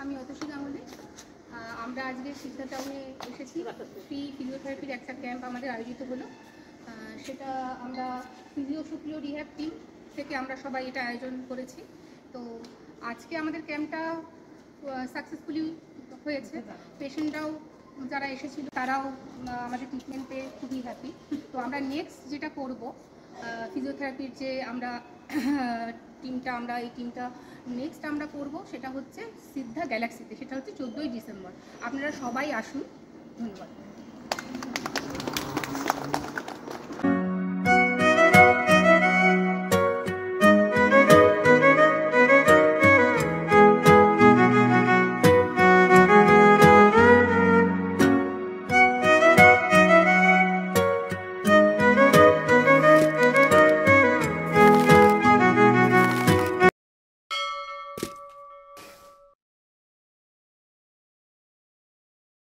আমি অতসী গাঙ্গুলি। আমরা আজকে সিদ্ধা টাউনে এসেছি। ফ্রি ফিজিওথেরাপির একটা ক্যাম্প আমাদের আয়োজিত হলো। সেটা আমরা ফিজিওসুপ্রিয় রিহ্যাব টিম থেকে আমরা সবাই এটা আয়োজন করেছি। তো আজকে আমাদের ক্যাম্পটা সাকসেসফুলি হয়েছে। পেশেন্টরাও যারা এসেছিল তারাও আমাদের ট্রিটমেন্টে খুবই হ্যাপি। তো আমরা নেক্সট যেটা করব ফিজিওথেরাপির যে আমরা এই টিমটা নেক্সট আমরা করব সেটা হচ্ছে সিদ্ধা গ্যালাক্সিতে, সেটা হচ্ছে 14ই ডিসেম্বর। আপনারা সবাই আসুন। ধন্যবাদ।